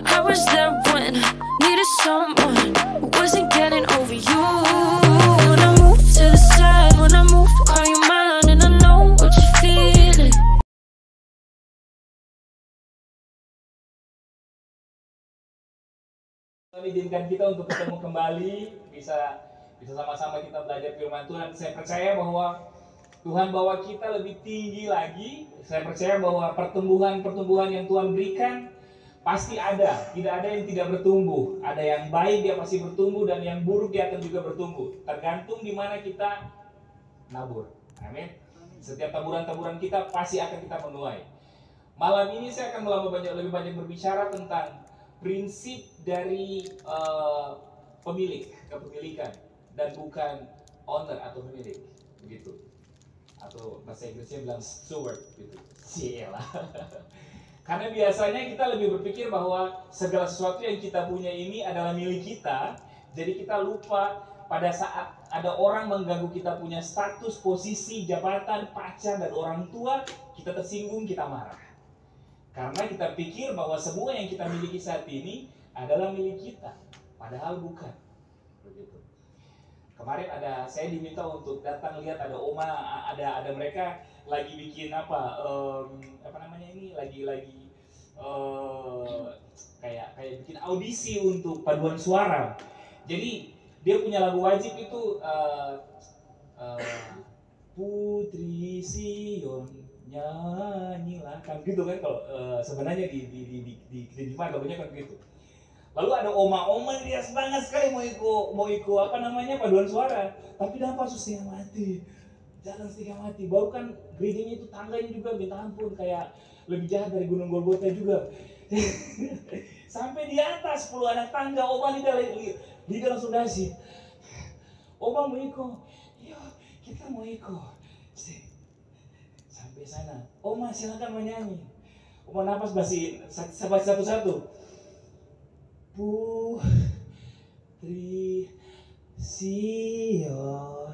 I was there when I needed someone who wasn't getting over you. When I move to the side, when I move, call you mine, and I know what you're feeling. Izinkan kita untuk ketemu kembali, bisa sama-sama kita belajar firman Tuhan. Saya percaya bahwa Tuhan bawa kita lebih tinggi lagi. Saya percaya bahwa pertumbuhan yang Tuhan berikan pasti ada. Tidak ada yang tidak bertumbuh. Ada yang baik dia pasti bertumbuh, dan yang buruk dia akan juga bertumbuh. Tergantung di mana kita nabur. Amin. Setiap taburan-taburan kita pasti akan kita menuai. Malam ini saya akan lebih banyak berbicara tentang prinsip dari kepemilikan, dan bukan owner atau pemilik, begitu. Atau bahasa Inggrisnya bilang steward, gitu. Sialah. Karena biasanya kita lebih berpikir bahwa segala sesuatu yang kita punya ini adalah milik kita, jadi kita lupa pada saat ada orang mengganggu kita punya status, posisi, jabatan, pacar, dan orang tua, kita tersinggung, kita marah. Karena kita pikir bahwa semua yang kita miliki saat ini adalah milik kita, padahal bukan. Begitu. Kemarin saya diminta untuk datang lihat, ada oma, ada mereka lagi bikin apa namanya ini, lagi kayak bikin audisi untuk paduan suara. Jadi dia punya lagu wajib itu Putri Sion nyanyilah, kan gitu kan, kalau sebenarnya di Jepang lagunya kan gitu. Lalu ada oma-oma dia semangat sekali mau ikut apa namanya paduan suara, tapi dapat setengah mati, jalan setengah mati. Baru kan gerejanya itu tangganya juga minta ampun, kayak lebih jahat dari Gunung Golgota juga. Sampai di atas 10 anak tangga, oma lidah langsung dasi. Oma mau ikut, ya kita mau ikut. Sampai sana, oma silakan menyanyi. Oma nafas basi satu-satu. Putri Sion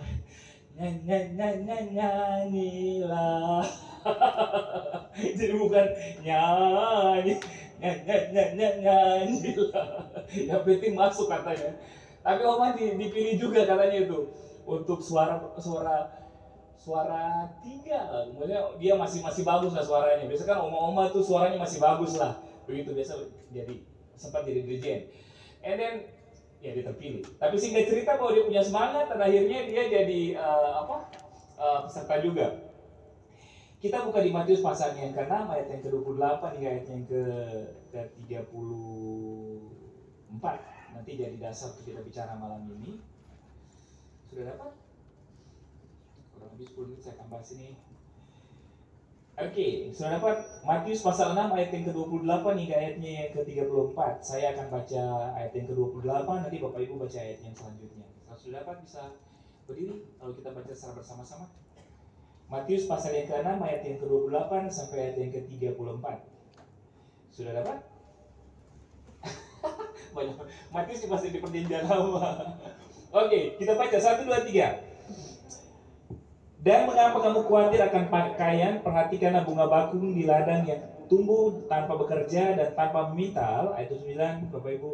nyanyilah. Jadi bukan nyanyilah, yang penting masuk katanya. Tapi oma dipilih juga katanya itu untuk suara tiga, kemudian dia masih bagus lah suaranya. Biasa kan oma-oma tuh suaranya masih bagus lah, begitu biasa sempat jadi dirjen. And then ya dia terpilih. Tapi singkat cerita bahwa dia punya semangat, dan akhirnya dia jadi peserta juga. Kita buka di Matius pasal yang ke-6 ayat yang ke-28 hingga ayat yang ke-34. Nanti jadi dasar untuk kita bicara malam ini. Sudah dapat? Kurang lebih 10 menit saya akan bahas ini. Oke, sudah dapat Matius pasal 6 ayat yang ke-28 hingga ayatnya yang ke-34. Saya akan baca ayat yang ke-28, nanti Bapak Ibu baca ayat yang selanjutnya. Kalau sudah dapat bisa berdiri kalau kita baca secara bersama-sama. Matius pasal yang ke-6 ayat yang ke-28 sampai ayat yang ke-34. Sudah dapat? Matius masih di perjanjian lama. Oke, kita baca 1, 2, 3. Dan mengapa kamu khawatir akan pakaian? Perhatikanlah bunga bakung di ladang yang tumbuh tanpa bekerja dan tanpa memintal. Ayat 9, Bapak Ibu.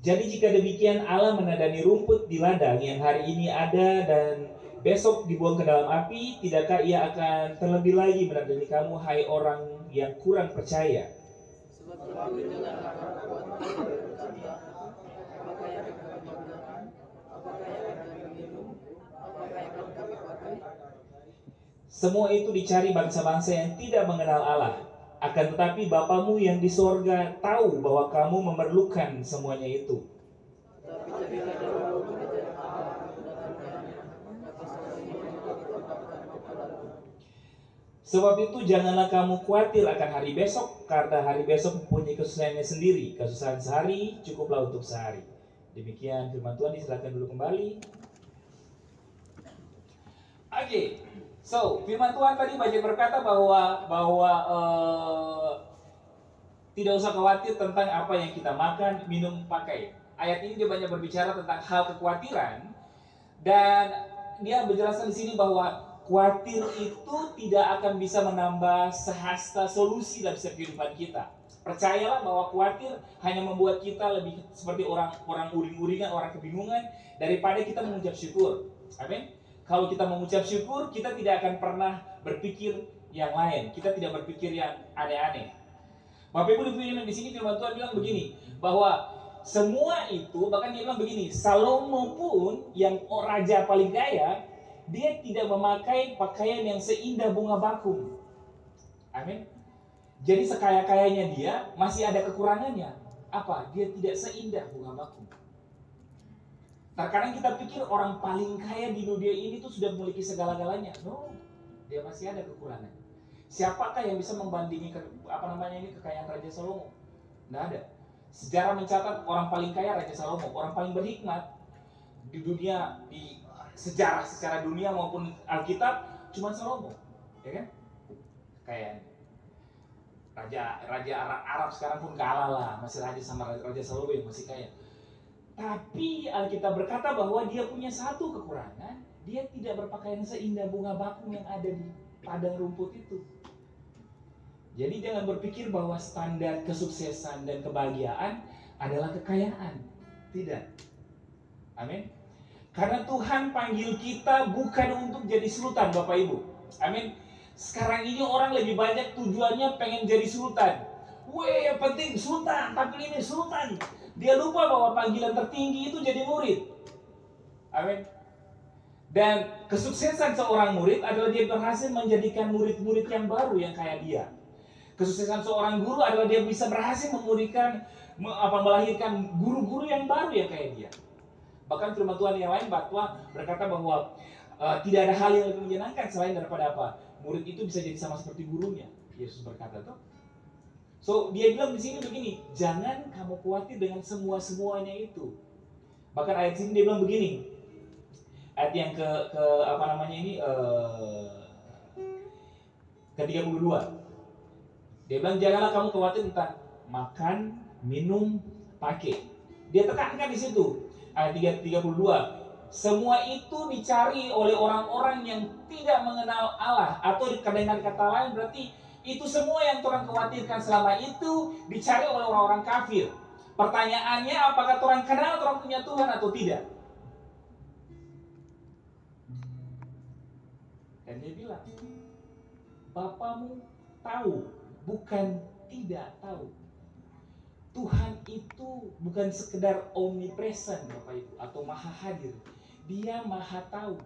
Jadi jika demikian Allah menadani rumput di ladang yang hari ini ada dan besok dibuang ke dalam api, tidakkah Ia akan terlebih lagi menadani kamu, hai orang yang kurang percaya? Semua itu dicari bangsa-bangsa yang tidak mengenal Allah. Akan tetapi Bapamu yang di sorga tahu bahwa kamu memerlukan semuanya itu. Sebab itu janganlah kamu khawatir akan hari besok, karena hari besok mempunyai kesusahannya sendiri. Kesusahan sehari cukuplah untuk sehari. Demikian firman Tuhan, disilakan dulu kembali. Oke, so firman Tuhan tadi banyak berkata bahwa tidak usah khawatir tentang apa yang kita makan, minum, pakai. Ayat ini dia banyak berbicara tentang hal kekhawatiran, dan dia menjelaskan di sini bahwa khawatir itu tidak akan bisa menambah sehasta solusi dalam setiap kehidupan kita. Percayalah bahwa khawatir hanya membuat kita lebih seperti orang uring-uringan, orang kebingungan, daripada kita mengucap syukur. Amin. Kalau kita mengucap syukur, kita tidak akan pernah berpikir yang lain. Kita tidak berpikir yang aneh-aneh. Bapak Ibu di sini firman Tuhan bilang begini, bahwa semua itu, bahkan dia bilang begini, Salomo pun yang raja paling kaya, dia tidak memakai pakaian yang seindah bunga bakung. Amin. Jadi sekaya-kayanya dia masih ada kekurangannya. Apa? Dia tidak seindah bunga bakung. Terkadang kita pikir orang paling kaya di dunia ini tuh sudah memiliki segala-galanya. No, dia masih ada kekurangan. Siapakah yang bisa membandingi kekayaan Raja Salomo? Tidak ada. Sejarah mencatat orang paling kaya Raja Salomo, orang paling berhikmat di dunia, di secara dunia maupun Alkitab cuma Salomo, ya kan? Kayaknya. Raja Arab sekarang pun kalah lah, masih raja sama Raja Salomo yang masih kaya. Tapi Alkitab berkata bahwa dia punya satu kekurangan, dia tidak berpakaian seindah bunga bakung yang ada di padang rumput itu. Jadi jangan berpikir bahwa standar kesuksesan dan kebahagiaan adalah kekayaan. Tidak. Amin. Karena Tuhan panggil kita bukan untuk jadi sultan, Bapak Ibu. Amin. Sekarang ini orang lebih banyak tujuannya pengen jadi sultan. Weh, yang penting sultan, tapi ini sultan. Dia lupa bahwa panggilan tertinggi itu jadi murid. Amin. Dan kesuksesan seorang murid adalah dia berhasil menjadikan murid-murid yang baru yang kayak dia. Kesuksesan seorang guru adalah dia bisa berhasil melahirkan guru-guru yang baru yang kayak dia. Bahkan firman Tuhan yang lain berkata bahwa tidak ada hal yang lebih menyenangkan selain daripada apa? Murid itu bisa jadi sama seperti gurunya. Yesus berkata tuh. So dia bilang di sini begini, jangan kamu khawatir dengan semuanya itu. Bahkan ayat sini dia bilang begini. Ayat yang ke-32. Dia bilang janganlah kamu khawatir tentang makan, minum, pakai. Dia tekankan di situ. Ayat 32. Semua itu dicari oleh orang-orang yang tidak mengenal Allah, atau dengan kata lain berarti itu semua yang Tuhan khawatirkan selama itu dicari oleh orang-orang kafir. Pertanyaannya, apakah Tuhan kenal Tuhan punya Tuhan atau tidak? Dan dia bilang, Bapamu tahu, bukan tidak tahu. Tuhan itu bukan sekedar omnipresent, Bapak Ibu, atau maha hadir. Dia maha tahu.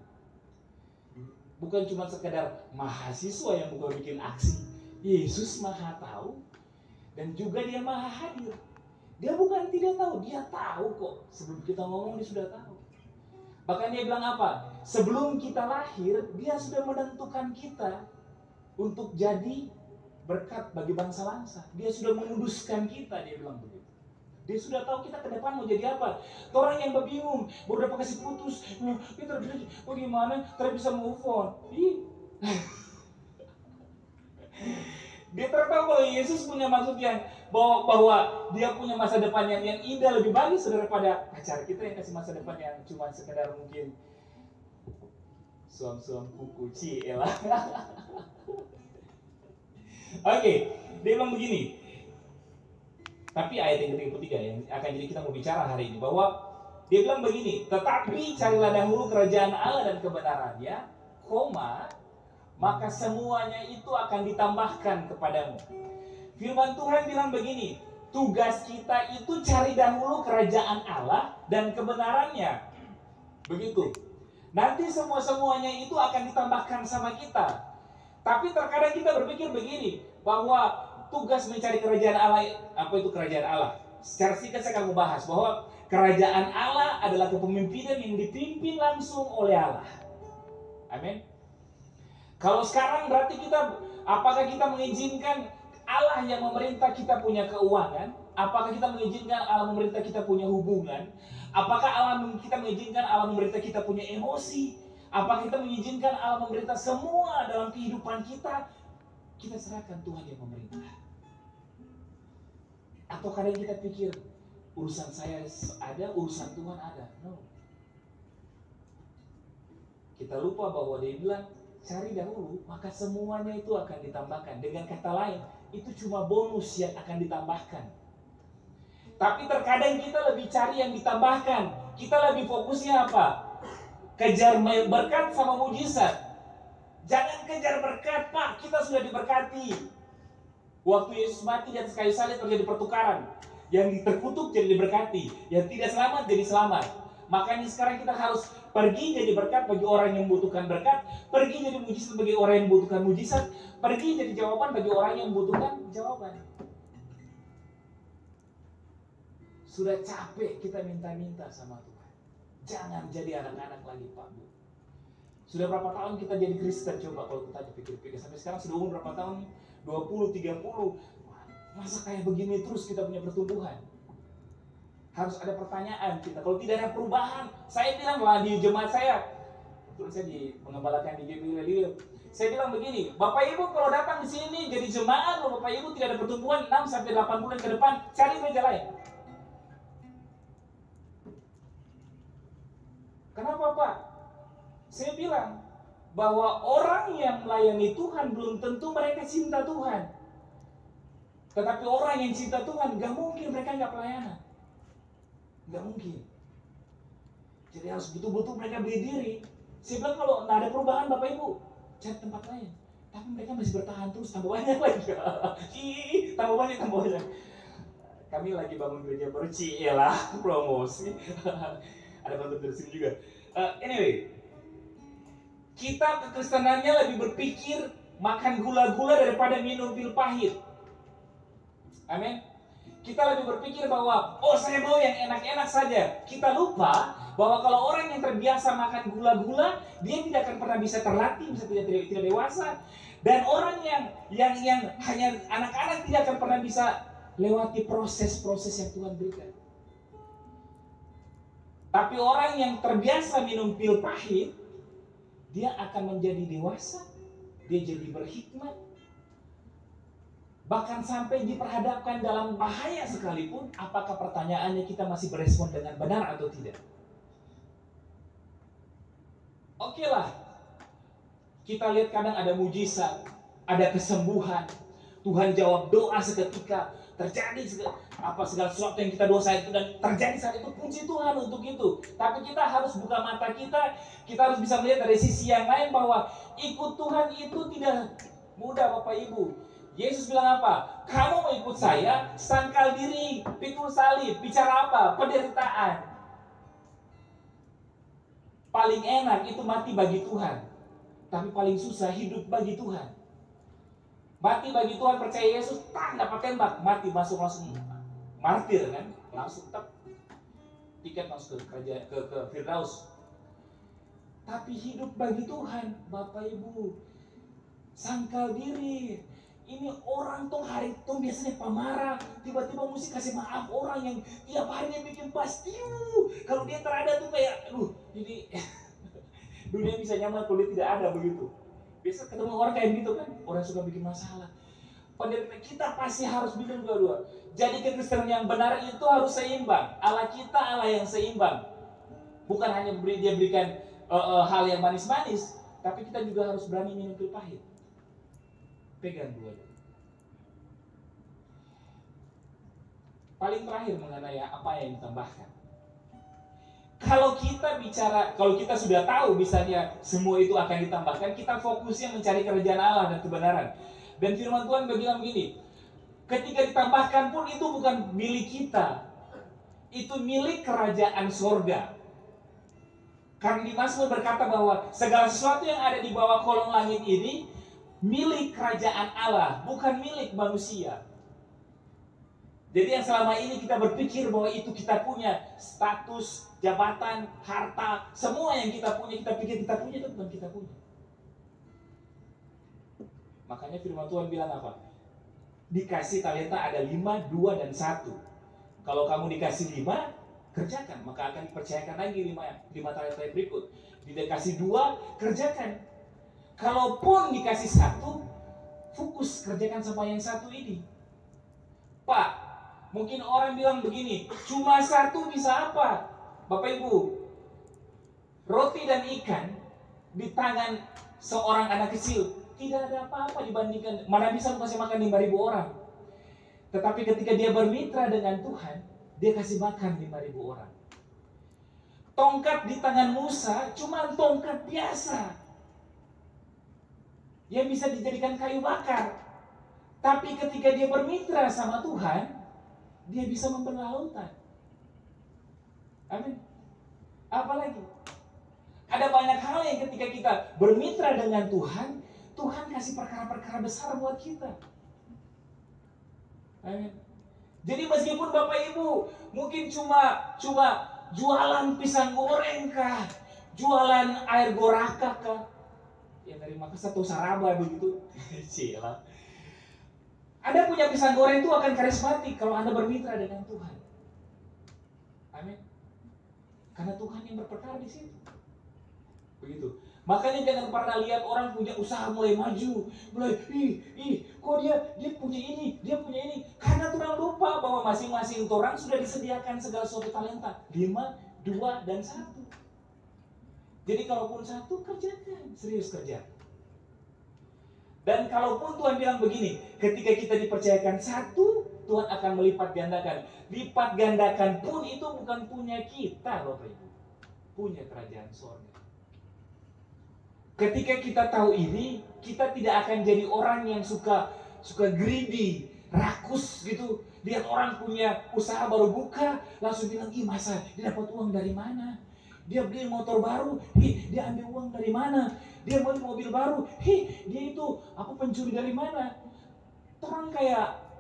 Bukan cuma sekedar mahasiswa yang bukan bikin aksi. Yesus maha tahu. Dan juga dia maha hadir. Dia bukan tidak tahu, dia tahu kok. Sebelum kita ngomong dia sudah tahu. Bahkan dia bilang apa? Sebelum kita lahir, dia sudah menentukan kita untuk jadi berkat bagi bangsa-bangsa. Dia sudah menguduskan kita, dia bilang begitu. Dia sudah tahu kita ke depan mau jadi apa. Orang yang bingung, baru dapat kasih putus, kita gimana? Kita bisa move on. Dia tahu bahwa Yesus punya maksud yang bahwa dia punya masa depan yang indah, lebih bagus daripada pacar kita yang kasih masa depan yang cuma sekedar mungkin suam-suam kuku cielah. Oke, dia bilang begini. Tapi ayat yang ke-33 yang akan jadi kita mau bicara hari ini, bahwa dia bilang begini, tetapi carilah dahulu kerajaan Allah dan kebenarannya, maka semuanya itu akan ditambahkan kepadamu. Firman Tuhan bilang begini, tugas kita itu cari dahulu kerajaan Allah dan kebenarannya. Begitu. Nanti semuanya itu akan ditambahkan sama kita. Tapi terkadang kita berpikir begini, bahwa tugas mencari kerajaan Allah, apa itu kerajaan Allah? Secara singkat saya akan membahas bahwa kerajaan Allah adalah kepemimpinan yang dipimpin langsung oleh Allah. Amin. Kalau sekarang berarti apakah kita mengizinkan Allah yang memerintah kita punya keuangan? Apakah kita mengizinkan Allah memerintah kita punya hubungan? Apakah kita mengizinkan Allah memerintah kita punya emosi? Apakah kita mengizinkan Allah memerintah semua dalam kehidupan kita? Kita serahkan Tuhan yang memerintah. Atau kadang kita pikir urusan saya ada, urusan Tuhan ada. No. Kita lupa bahwa dia bilang, cari dahulu, maka semuanya itu akan ditambahkan. Dengan kata lain, itu cuma bonus yang akan ditambahkan. Tapi terkadang kita lebih cari yang ditambahkan. Kita lebih fokusnya apa? Kejar berkat sama mujizat. Jangan kejar berkat, Pak, kita sudah diberkati. Waktu Yesus mati di atas kayu salib terjadi pertukaran. Yang terkutuk jadi diberkati, yang tidak selamat jadi selamat. Makanya sekarang kita harus pergi jadi berkat bagi orang yang membutuhkan berkat, pergi jadi mujizat bagi orang yang membutuhkan mujizat, pergi jadi jawaban bagi orang yang membutuhkan jawaban. Sudah capek kita minta-minta sama Tuhan. Jangan jadi anak-anak lagi, Pak Bu. Sudah berapa tahun kita jadi Kristen? Coba kalau kita dipikir-pikir. Sampai sekarang sudah umur berapa tahun? 20, 30. Masa kayak begini terus kita punya pertumbuhan? Harus ada pertanyaan kita. Kalau tidak ada perubahan, saya bilang lah di jemaat saya, terus saya mengembalakan di GBI, saya bilang begini, Bapak Ibu kalau datang di sini jadi jemaat, kalau Bapak Ibu tidak ada pertumbuhan 6 sampai 8 bulan ke depan, cari gereja lain. Kenapa, Pak? Saya bilang bahwa orang yang melayani Tuhan belum tentu mereka cinta Tuhan. Tetapi orang yang cinta Tuhan, gak mungkin mereka gak pelayanan. Gak mungkin. Jadi harus betul-betul mereka beli diri. Saya bilang kalau gak ada perubahan Bapak Ibu, cari tempat lain. Tapi mereka masih bertahan terus, tambah banyak lagi. Tambah banyak. Kami lagi bangun gereja baru, lah promosi. Ada bantu dari sini juga. Anyway, kita kekristenannya lebih berpikir makan gula-gula daripada minum pil pahit. Amin. Kita lebih berpikir bahwa, oh saya mau yang enak-enak saja. Kita lupa bahwa kalau orang yang terbiasa makan gula-gula, dia tidak akan pernah bisa terlatih, bisa tidak dewasa. Dan orang yang hanya anak-anak tidak akan pernah bisa lewati proses-proses yang Tuhan berikan. Tapi orang yang terbiasa minum pil pahit, dia akan menjadi dewasa, dia jadi berhikmat. Bahkan sampai diperhadapkan dalam bahaya sekalipun, apakah pertanyaannya kita masih berespon dengan benar atau tidak? Oke lah, kita lihat kadang ada mujizat, ada kesembuhan, Tuhan jawab doa seketika, terjadi segala sesuatu yang kita dosa itu dan terjadi saat itu, puji Tuhan untuk itu. Tapi kita harus buka mata kita harus bisa melihat dari sisi yang lain bahwa ikut Tuhan itu tidak mudah, Bapak Ibu. Yesus bilang apa? Kamu mau ikut saya, sangkal diri, pikul salib, bicara apa? Penderitaan. Paling enak itu mati bagi Tuhan, tapi paling susah hidup bagi Tuhan. Mati bagi Tuhan, percaya Yesus, dapat tembak, mati masuk langsung martir kan, langsung tiket masuk ke Firdaus. Tapi hidup bagi Tuhan, Bapak Ibu, sangkal diri. Ini orang tuh hari itu biasanya pemarah, tiba-tiba mesti kasih maaf orang yang tiap hari dia bikin pasti. Kalau dia terada tuh kayak, jadi dunia bisa nyaman kalau dia tidak ada begitu. Biasa ketemu orang kayak gitu kan, orang suka bikin masalah. Penderitaan kita pasti harus bikin dua-dua. Jadi kekristenan yang benar itu harus seimbang. Allah kita Allah yang seimbang. Bukan hanya dia berikan hal yang manis-manis, tapi kita juga harus berani minum pil pahit. Pegang dua-dua. Paling terakhir mengenai apa yang ditambahkan. Kalau kita sudah tahu misalnya semua itu akan ditambahkan, kita fokusnya mencari kerajaan Allah dan kebenaran. Dan firman Tuhan bilang begini, ketika ditambahkan pun itu bukan milik kita, itu milik kerajaan sorga. Karena di Mazmur berkata bahwa segala sesuatu yang ada di bawah kolong langit ini milik kerajaan Allah, bukan milik manusia. Jadi yang selama ini kita berpikir bahwa itu kita punya, status, jabatan, harta, semua yang kita punya, kita pikir kita punya, itu bukan kita punya. Makanya firman Tuhan bilang apa? Dikasih talenta ada 5, 2, dan 1. Kalau kamu dikasih 5, kerjakan, maka akan dipercayakan lagi 5 talenta yang berikut. Dikasih 2, kerjakan. Kalaupun dikasih 1, fokus kerjakan sama yang 1 ini. Pak, mungkin orang bilang begini, cuma 1 bisa apa? Bapak Ibu, roti dan ikan di tangan seorang anak kecil tidak ada apa-apa dibandingkan, mana bisa kasih makan 5.000 orang. Tetapi ketika dia bermitra dengan Tuhan, dia kasih makan 5.000 orang. Tongkat di tangan Musa cuma tongkat biasa yang bisa dijadikan kayu bakar. Tapi ketika dia bermitra sama Tuhan, dia bisa membelah lautan. Amin. Apalagi ada banyak hal yang ketika kita bermitra dengan Tuhan, Tuhan kasih perkara-perkara besar buat kita. Amin. Jadi meskipun Bapak Ibu mungkin cuma jualan pisang goreng kah, jualan air goraka kah, yang dari Makassar atau Saraba begitu, cila. Anda punya pisang goreng itu akan karismatik kalau Anda bermitra dengan Tuhan. Amin. Karena Tuhan yang berperkara di situ. Begitu. Makanya jangan pernah lihat orang punya usaha mulai maju, mulai kok dia punya ini, dia punya ini. Karena orang lupa bahwa masing-masing orang sudah disediakan segala suatu talenta, 5, 2, dan 1. Jadi kalaupun 1 kerjakan, serius kerja. Dan kalaupun Tuhan bilang begini, ketika kita dipercayakan 1, Tuhan akan melipat gandakan. Lipat gandakan pun itu bukan punya kita, Bapak Ibu, punya kerajaan surga. Ketika kita tahu ini, kita tidak akan jadi orang yang suka greedy, rakus gitu. Lihat orang punya usaha baru buka, langsung bilang, ih masa dia dapat uang dari mana? Dia beli motor baru, dia ambil uang dari mana? Dia beli mobil baru, dia itu pencuri dari mana? Orang kayak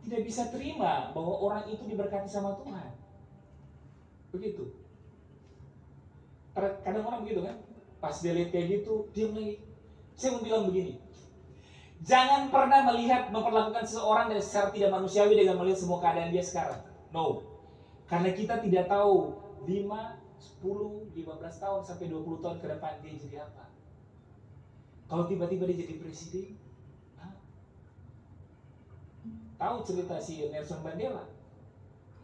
tidak bisa terima bahwa orang itu diberkati sama Tuhan. Begitu. Kadang orang begitu kan, pas dia lihat kayak gitu, dia mulai. Saya mau bilang begini, jangan pernah memperlakukan seseorang dari secara tidak manusiawi dengan melihat semua keadaan dia sekarang. No, karena kita tidak tahu 5, 10, 15 tahun sampai 20 tahun ke depan dia jadi apa. Kalau tiba-tiba dia jadi presiden, tahu cerita si Nelson Mandela?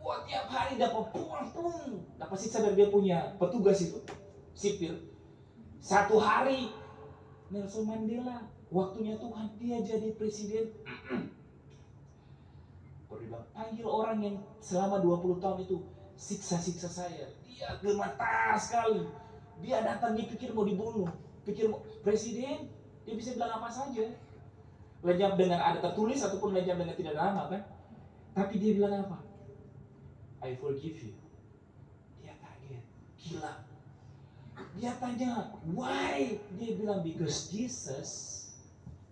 Wah, tiap hari dapat dapat siksa dari dia punya petugas itu, sipir. Satu hari Nelson Mandela, waktunya Tuhan dia jadi presiden. Panggil orang yang selama 20 tahun itu siksa-siksa saya. Dia gemetar sekali. Dia datang, dia pikir mau dibunuh. Pikir mau presiden, dia bisa bilang apa saja. Lenyap dengan ada tertulis ataupun lenyap dengan tidak ada nama kan. Tapi dia bilang apa? I forgive you. Dia kaget, gila. Dia tanya, why? Dia bilang, because Jesus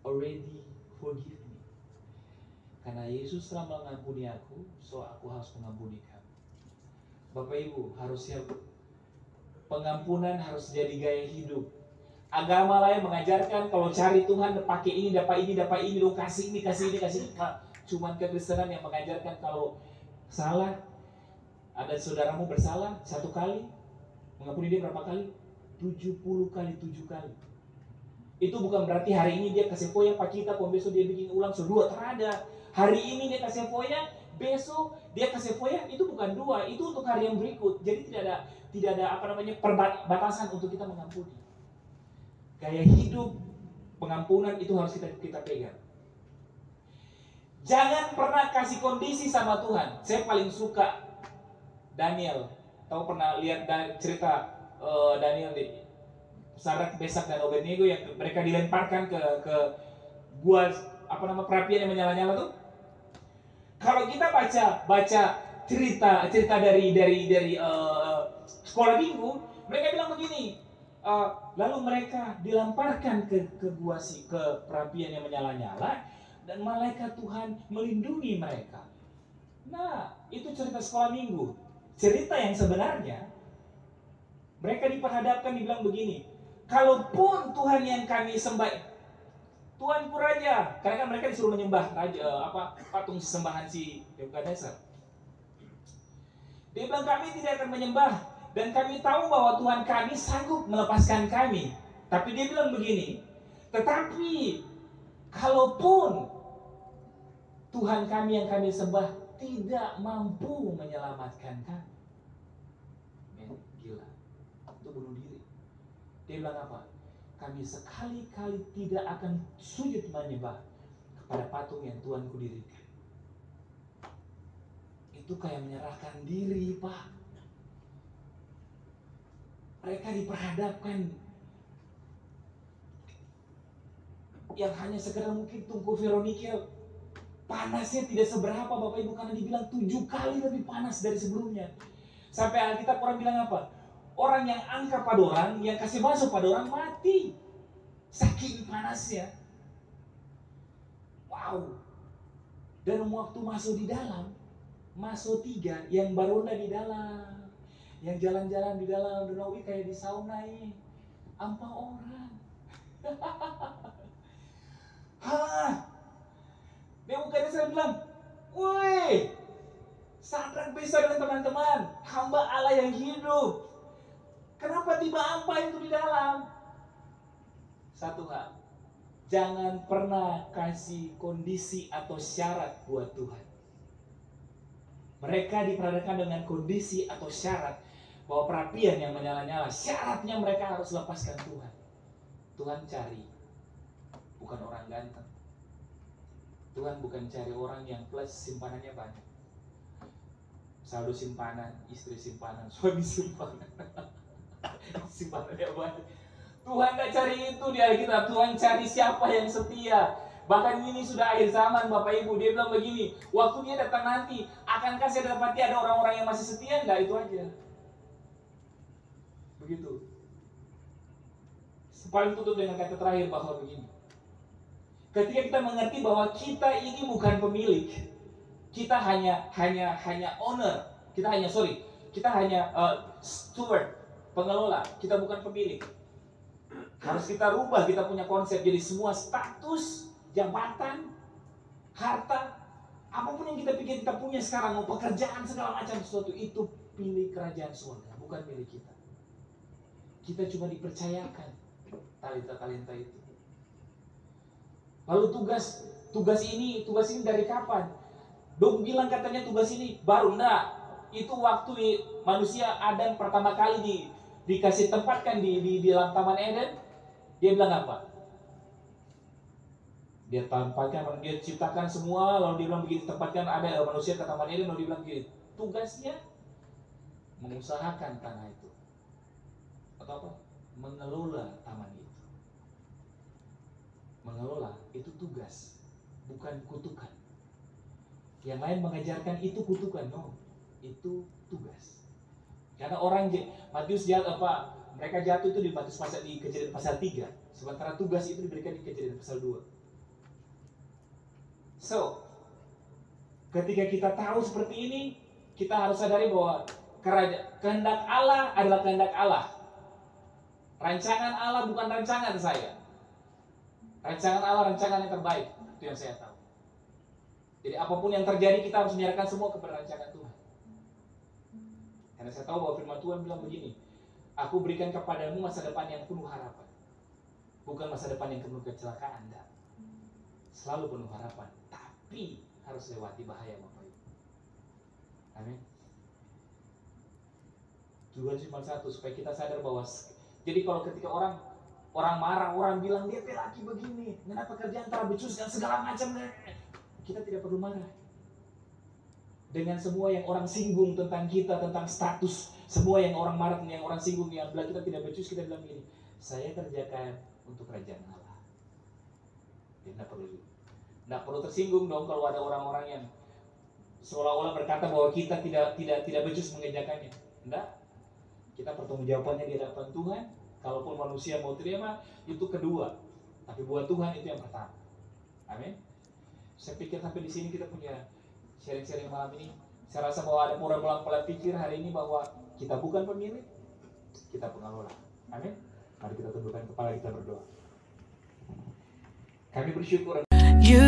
already forgive me. Karena Yesus telah mengampuni aku, so aku harus mengampuni kamu. Bapak Ibu harus siap. Pengampunan harus jadi gaya hidup. Agama lain mengajarkan kalau cari Tuhan pakai ini, dapat ini, dong kasih ini. Cuman kekristenan yang mengajarkan kalau salah, ada saudaramu bersalah 1 kali, mengampuni dia berapa kali? 70 kali 7 kali. Itu bukan berarti hari ini dia kasih foya Pak kita, besok dia bikin ulang so 2, terada. Hari ini dia kasih foya, besok dia kasih foya, itu bukan 2, itu untuk hari yang berikut. Jadi tidak ada batasan untuk kita mengampuni. Gaya hidup pengampunan itu harus kita pegang. Jangan pernah kasih kondisi sama Tuhan. Saya paling suka Daniel. Tahu pernah lihat cerita Daniel di Sadrak, Mesak dan Abednego yang mereka dilemparkan ke gua perapian yang menyala-nyala tuh. Kalau kita baca cerita dari sekolah minggu, mereka bilang begini. Lalu mereka dilemparkan ke perapian yang menyala-nyala dan malaikat Tuhan melindungi mereka. Nah, itu cerita sekolah minggu. Cerita yang sebenarnya mereka diperhadapkan dibilang begini, kalaupun Tuhan yang kami sembah, Tuanku Raja, karena kan mereka disuruh menyembah raja patung sembahan si Nebukadnezar. Dia bilang kami tidak akan menyembah dan kami tahu bahwa Tuhan kami sanggup melepaskan kami. Tapi dia bilang begini, tetapi kalaupun Tuhan kami yang kami sembah tidak mampu menyelamatkan kami, gila, itu bunuh diri. Dia bilang apa? Kami sekali-kali tidak akan sujud menyembah kepada patung yang Tuhan kudirikan. Itu kayak menyerahkan diri, Pak. Mereka diperhadapkan yang hanya sekedar mungkin tungku Veronica, panasnya tidak seberapa Bapak Ibu, karena dibilang 7 kali lebih panas dari sebelumnya. Sampai Alkitab orang bilang apa? Orang yang angkat pada orang, yang kasih masuk pada orang mati. Saking panasnya. Wow. Dan waktu masuk di dalam, masuk 3, yang baronda di dalam, yang jalan-jalan di dalam danau kayak di sauna ini, 4 orang. Hah? Nebukadnezar bilang, woi, Sadrak, Mesyak dan teman-teman, hamba Allah yang hidup. Kenapa tiba apa itu di dalam? Satu hal, jangan pernah kasih kondisi atau syarat buat Tuhan. Mereka diperhadapkan dengan kondisi atau syarat bahwa perapian yang menyala-nyala, syaratnya mereka harus lepaskan Tuhan. Tuhan cari bukan orang ganteng. Tuhan bukan cari orang yang plus simpanannya banyak. Saldo simpanan, istri simpanan, suami simpanan. Simpanannya banyak. Tuhan gak cari itu di Alkitab. Tuhan cari siapa yang setia. Bahkan ini sudah akhir zaman Bapak Ibu. Dia bilang begini, waktu dia datang nanti, akankah saya dapati ada orang-orang yang masih setia? Enggak, itu aja. Begitu. Paling tutup dengan kata terakhir bahwa begini, ketika kita mengerti bahwa kita ini bukan pemilik, kita hanya owner, kita hanya steward, pengelola, kita bukan pemilik. Harus kita rubah, kita punya konsep. Jadi semua status, jabatan, harta, apapun yang kita pikir kita punya sekarang, mau pekerjaan segala macam sesuatu, itu milik kerajaan surga, bukan milik kita. Kita cuma dipercayakan talenta itu. Lalu tugas ini dari kapan? Dong bilang katanya tugas ini baru. Enggak, itu waktu manusia Adam pertama kali dikasih tempatkan di dalam Taman Eden. Dia bilang apa? Dia tempatkan, dia ciptakan semua, lalu dia bilang begini, tempatkan ada manusia ke Taman Eden, lalu dia bilang begini, tugasnya mengusahakan tanah itu. Atau apa? Mengelola taman itu. Mengelola itu tugas, bukan kutukan. Yang lain mengajarkan itu kutukan, no, itu tugas. Karena orang Matius mereka jatuh itu di Kejadian pasal 3, sementara tugas itu diberikan di Kejadian pasal 2. So, ketika kita tahu seperti ini, kita harus sadari bahwa kehendak Allah adalah kehendak Allah. Rancangan Allah bukan rancangan saya. Rancangan Allah rancangan yang terbaik, itu yang saya tahu. Jadi apapun yang terjadi, kita harus menyerahkan semua kepada rancangan Tuhan. Karena saya tahu bahwa firman Tuhan bilang begini, aku berikan kepadamu masa depan yang penuh harapan, bukan masa depan yang penuh kecelakaan. Selalu penuh harapan, tapi harus lewati bahaya, Bapak Ibu. Amin. Tujuan cuma satu, supaya kita sadar bahwa, jadi kalau ketika orang marah, orang bilang dia laki begini, kenapa kerjaan telah becus dan segala macam, kita tidak perlu marah. Dengan semua yang orang singgung tentang kita, tentang status, semua yang orang marah, yang orang singgung, yang bilang kita tidak becus, kita bilang gini, saya kerjakan untuk kerajaan Allah. Tidak perlu tersinggung dong kalau ada orang-orang yang seolah-olah berkata bahwa kita tidak becus mengerjakannya. Tidak. Kita pertanggungjawabannya di hadapan Tuhan. Kalaupun manusia mau terima, itu kedua. Tapi buat Tuhan itu yang pertama. Amin. Saya pikir sampai di sini kita punya sharing-sharing malam ini. Saya rasa bahwa ada orang pola pikir hari ini bahwa kita bukan pemilik, kita pengelola. Amin. Mari kita tundukkan kepala, kita berdoa. Kami bersyukur. You,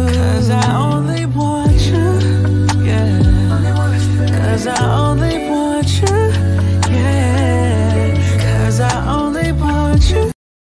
'cause I only want you, yeah. 'Cause I only